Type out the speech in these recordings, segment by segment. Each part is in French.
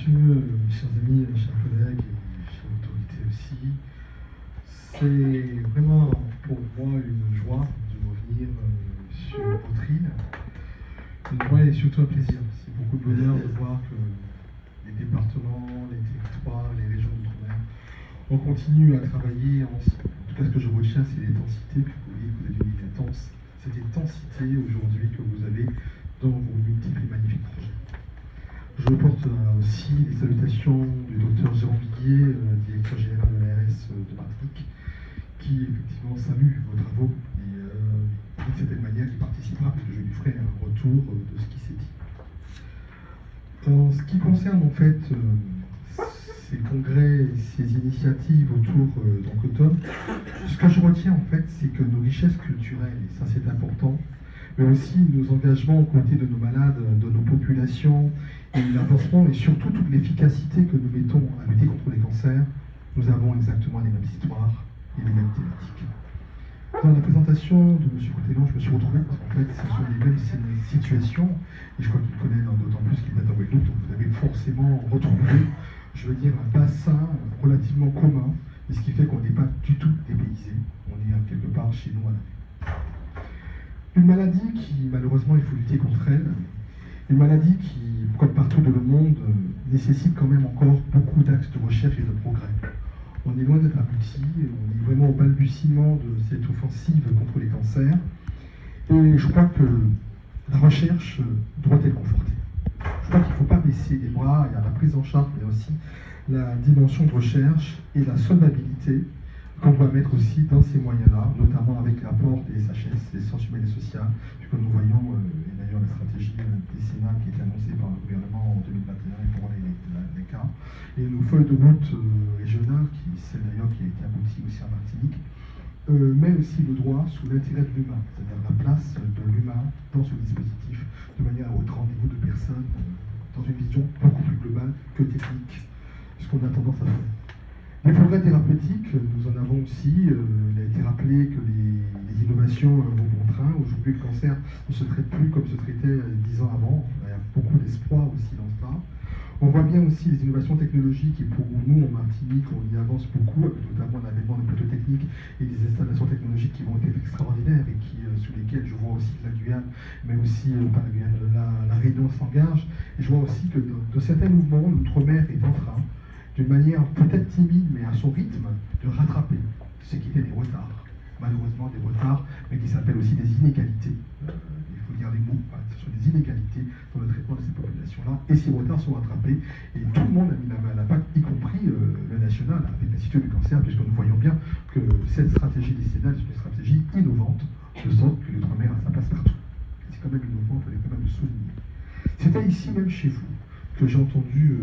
messieurs, chers amis, chers collègues et chers autorités aussi, c'est vraiment pour moi une joie de revenir sur Potrine. Une joie et surtout un plaisir. C'est beaucoup de bonheur de voir que les départements, les territoires, les régions d'outre-mer, on continue à travailler ensemble. En tout cas, ce que je retiens, c'est l'intensité. Puis vous voyez que vous avez une intense, cette intensité aujourd'hui que vous avez dans vos multiples et magnifiques projets. Je porte aussi les salutations du docteur Jérôme Viguier, directeur général de l'ARS de Martinique, qui effectivement salue vos travaux et d'une certaine manière qui participera, parce que je lui ferai un retour de ce qui s'est dit. En ce qui concerne en fait ces congrès, ces initiatives autour d'Ancotome, ce que je retiens en fait, c'est que nos richesses culturelles, et ça c'est important, mais aussi nos engagements aux côtés de nos malades, de nos populations, et l'avancement et surtout toute l'efficacité que nous mettons à lutter contre les cancers, nous avons exactement les mêmes histoires et les mêmes thématiques. Dans la présentation de M. Coutelon, je me suis retrouvé parce qu'en fait, ce sont les mêmes situations, et je crois qu'il connaît d'autant plus qu'il est dans Guadeloupe, donc vous avez forcément retrouvé, je veux dire, un bassin relativement commun, et ce qui fait qu'on n'est pas du tout dépaysé, on est quelque part chez nous à la mer. Une maladie qui, malheureusement, il faut lutter contre elle, une maladie qui, comme partout dans le monde, nécessite quand même encore beaucoup d'axes de recherche et de progrès. On est loin d'être abouti, on est vraiment au balbutiement de cette offensive contre les cancers. Et je crois que la recherche doit être confortée. Je crois qu'il ne faut pas baisser les bras, il y a la prise en charge, mais aussi la dimension de recherche et la solvabilité qu'on doit mettre aussi dans ces moyens-là, notamment avec l'apport des SHS, des sciences humaines et sociales, puisque nous voyons, et d'ailleurs la stratégie décennale qui a été annoncée par le gouvernement en 2021 pour les cas, et nos feuilles de route régionales, celle d'ailleurs qui a été aboutie aussi en Martinique, met aussi le droit sous l'intérêt de l'humain, c'est-à-dire la place de l'humain dans ce dispositif, de manière à être rendez-vous de personnes dans une vision beaucoup plus globale que technique, ce qu'on a tendance à faire. Les progrès thérapeutiques, nous en avons aussi. Il a été rappelé que les innovations vont bon train. Aujourd'hui, le cancer ne se traite plus comme se traitait 10 ans avant. Il y a beaucoup d'espoir aussi dans cela. On voit bien aussi les innovations technologiques et pour nous, en Martinique, on y avance beaucoup, avec notamment l'avènement des plateaux techniques et des installations technologiques qui vont être extraordinaires et qui, sous lesquelles je vois aussi que la Guyane, mais aussi pas la Guyane, la Réunion s'engage. Et je vois aussi que de certains mouvements, l'outre-mer est en train, d'une manière peut-être timide, mais à son rythme, de rattraper ce qui était des retards. Malheureusement des retards, mais qui s'appellent aussi des inégalités. Il faut dire les mots, ce sont des inégalités dans le traitement de ces populations-là. Et ces retards sont rattrapés, et tout le monde a mis la main à la pâte, y compris le national, avec l'Institut du cancer, puisque nous voyons bien que cette stratégie décennale est une stratégie innovante, de sorte que l'outre-mer a sa place partout. C'est quand même innovant, il fallait quand même le souligner. C'était ici même chez vous que j'ai entendu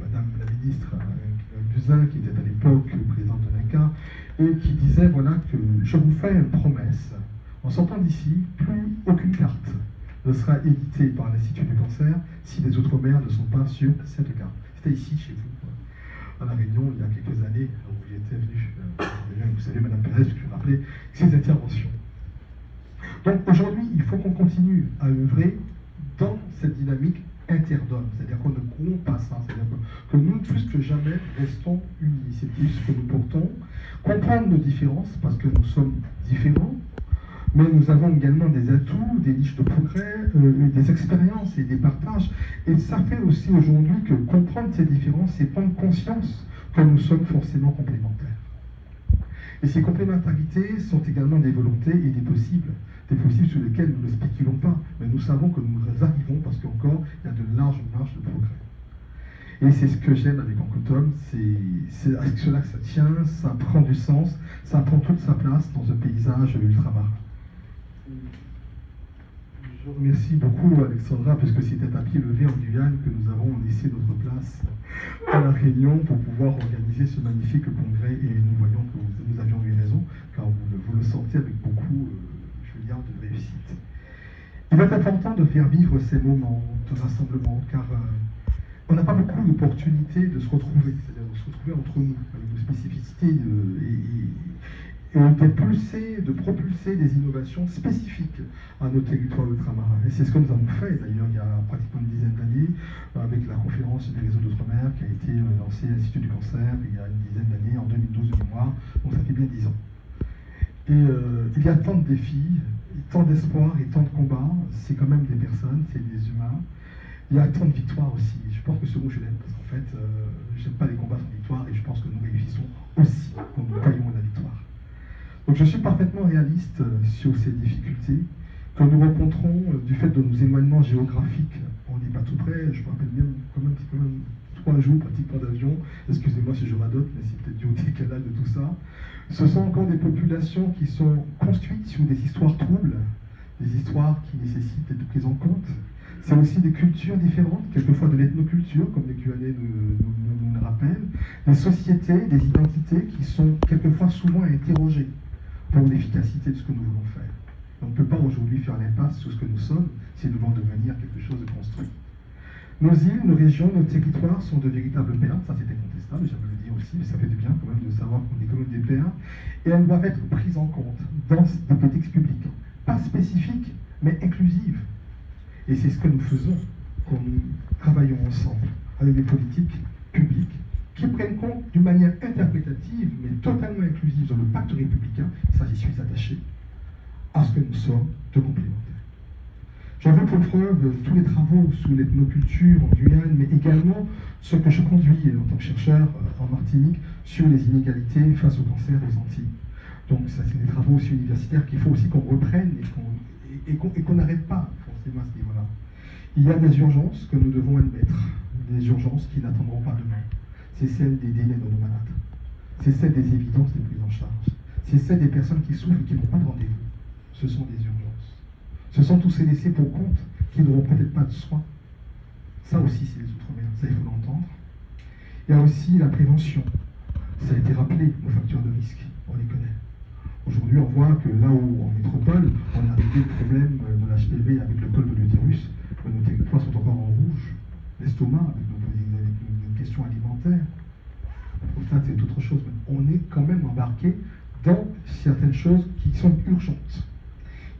Madame la ministre Buzyn, qui était à l'époque présidente de l'INCa, et qui disait voilà que je vous fais une promesse. En sortant d'ici, plus aucune carte ne sera éditée par l'Institut du cancer si les Outre-mer ne sont pas sur cette carte. C'était ici, chez vous, à La Réunion, il y a quelques années, où vous y étiez venu. Vous savez, Madame Pérez, je vais rappeler ces interventions. Donc aujourd'hui, il faut qu'on continue à œuvrer dans cette dynamique interdome, c'est-à-dire qu'on ne rompt pas ça, c'est-à-dire que nous, plus que jamais, restons unis. C'est plus ce que nous portons, comprendre nos différences, parce que nous sommes différents, mais nous avons également des atouts, des niches de progrès, des expériences et des partages. Et ça fait aussi aujourd'hui que comprendre ces différences, c'est prendre conscience que nous sommes forcément complémentaires. Et ces complémentarités sont également des volontés et des possibles sur lesquels nous ne spéculons pas, mais nous savons que nous arrivons parce qu'encore, il y a de larges marges de progrès. Et c'est ce que j'aime avec Ancotome, c'est avec cela que ça tient, ça prend du sens, ça prend toute sa place dans un paysage ultramarin. Je remercie beaucoup Alexandra, parce que c'était à pied levé en Guyane que nous avons laissé notre place à La Réunion pour pouvoir organiser ce magnifique congrès, et nous voyons que nous avions eu raison, car vous le sentez avec beaucoup de réussite. Il est important de faire vivre ces moments de rassemblement, car on n'a pas beaucoup d'opportunités de se retrouver, c'est-à-dire de se retrouver entre nous, avec nos spécificités et de propulser des innovations spécifiques à nos territoires ultramarins. Et c'est ce que nous avons fait d'ailleurs il y a pratiquement une dizaine d'années avec la conférence des réseaux d'outre-mer qui a été lancée à l'Institut du cancer il y a une dizaine d'années, en 2012 de mémoire, donc ça fait bien 10 ans. Et il y a tant de défis, tant d'espoir et tant de combats, c'est quand même des personnes, c'est des humains. Il y a tant de victoires aussi. Je pense que ce mot je l'aime parce qu'en fait, je n'aime pas les combats sans victoire et je pense que nous réussissons aussi quand nous taillons la victoire. Donc je suis parfaitement réaliste sur ces difficultés que nous rencontrons du fait de nos éloignements géographiques. On n'est pas tout près, je me rappelle bien quand même 3 jours pratiquement d'avion. Excusez-moi si je radote, mais c'est peut-être dû au décalage de tout ça. Ce sont encore des populations qui sont construites sur des histoires troubles, des histoires qui nécessitent d'être prises en compte. C'est aussi des cultures différentes, quelquefois de l'ethnoculture, comme les Q&A nous le rappellent, des sociétés, des identités qui sont quelquefois souvent à interroger pour l'efficacité de ce que nous voulons faire. On ne peut pas aujourd'hui faire l'impasse sur ce que nous sommes si nous voulons devenir quelque chose de construit. Nos îles, nos régions, nos territoires sont de véritables perles, ça c'est incontestable, j'aimerais le dire aussi, mais ça fait du bien quand même de savoir qu'on est quand même des perles, et elles doivent être prises en compte dans des politiques publiques, pas spécifiques, mais inclusives. Et c'est ce que nous faisons quand nous travaillons ensemble avec des politiques publiques qui prennent compte d'une manière interprétative, mais totalement inclusive dans le pacte républicain, ça j'y suis attaché, à ce que nous sommes de complémentaires. J'en veux pour preuve tous les travaux sur l'ethnoculture en Guyane, mais également ce que je conduis en tant que chercheur en Martinique sur les inégalités face au cancer des Antilles. Donc ça c'est des travaux aussi universitaires qu'il faut aussi qu'on reprenne et qu'on n'arrête pas forcément à ce niveau-là. Il y a des urgences que nous devons admettre, des urgences qui n'attendront pas demain. C'est celle des délais de nos malades, c'est celle des évidences des prises en charge, c'est celle des personnes qui souffrent et qui n'ont pas de rendez-vous. Ce sont des urgences. Ce sont tous ces laissés pour compte qui n'auront peut-être pas de soins. Ça aussi, c'est les outre-mer, ça il faut l'entendre. Il y a aussi la prévention. Ça a été rappelé, nos facteurs de risque, on les connaît. Aujourd'hui, on voit que là où, en métropole, on a réglé le problème de l'HPV avec le col de l'utérus, nos territoires sont encore en rouge. L'estomac, avec nos questions alimentaires. Ça, c'est autre chose. On est quand même embarqué dans certaines choses qui sont urgentes.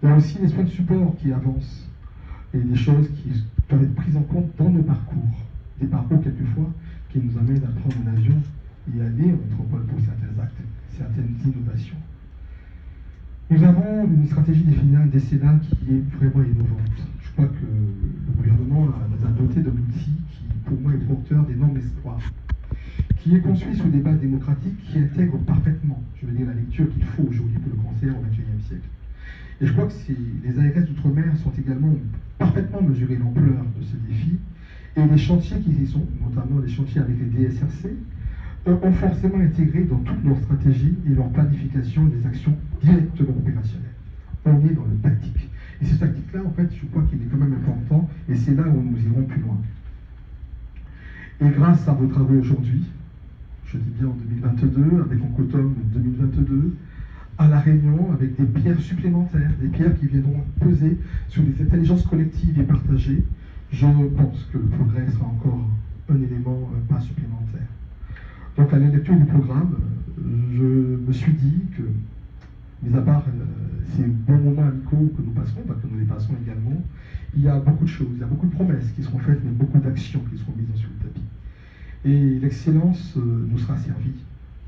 Il y a aussi des soins de support qui avancent et des choses qui doivent être prises en compte dans nos parcours. Des parcours, quelquefois, qui nous amènent à prendre un avion et aller en métropole pour certains actes, certaines innovations. Nous avons une stratégie décennale qui est vraiment innovante. Je crois que le gouvernement nous a doté d'un outil qui, pour moi, est porteur d'énormes espoirs, qui est construit sur des bases démocratiques qui intègrent parfaitement, je veux dire, la lecture qu'il faut aujourd'hui pour le cancer au XXIe siècle. Et je crois que les ARS d'outre-mer sont également parfaitement mesuré l'ampleur de ce défi, et les chantiers qui y sont, notamment les chantiers avec les DSRC, ont forcément intégré dans toutes leurs stratégies et leur planification des actions directement opérationnelles. On est dans le tactique. Et ce tactique-là, en fait, je crois qu'il est quand même important, et c'est là où nous irons plus loin. Et grâce à vos travaux aujourd'hui, je dis bien en 2022, avec Oncotom 2022, à La Réunion, avec des pierres supplémentaires, des pierres qui viendront peser sur des intelligences collectives et partagées, je pense que le progrès sera encore un élément pas supplémentaire. Donc à la lecture du programme, je me suis dit que, mis à part ces bons moments amicaux que nous passerons, que nous les passons également, il y a beaucoup de choses, il y a beaucoup de promesses qui seront faites, mais beaucoup d'actions qui seront mises sur le tapis. Et l'excellence nous sera servie.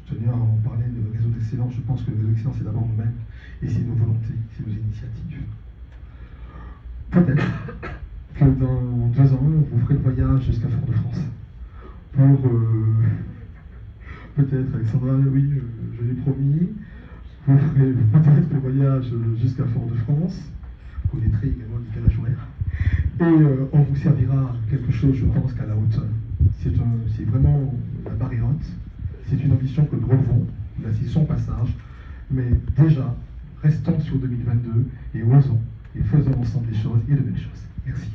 Je tenais à en parler de réseau d'excellence, je pense que le réseau d'excellence c'est d'abord nous-mêmes, et c'est nos volontés, c'est nos initiatives. Peut-être que dans 2 ans, vous ferez le voyage jusqu'à Fort-de-France. Pour peut-être, Alexandra, oui, je l'ai promis, vous ferez peut-être le voyage jusqu'à Fort-de-France, vous connaîtrez également le décalage horaire, et on vous servira quelque chose, je pense, qu'à la hauteur. C'est vraiment la barre est haute, c'est une ambition que nous relevons, là c'est son passage, mais déjà, restons sur 2022 et osons, et faisons ensemble des choses et de belles choses. Merci.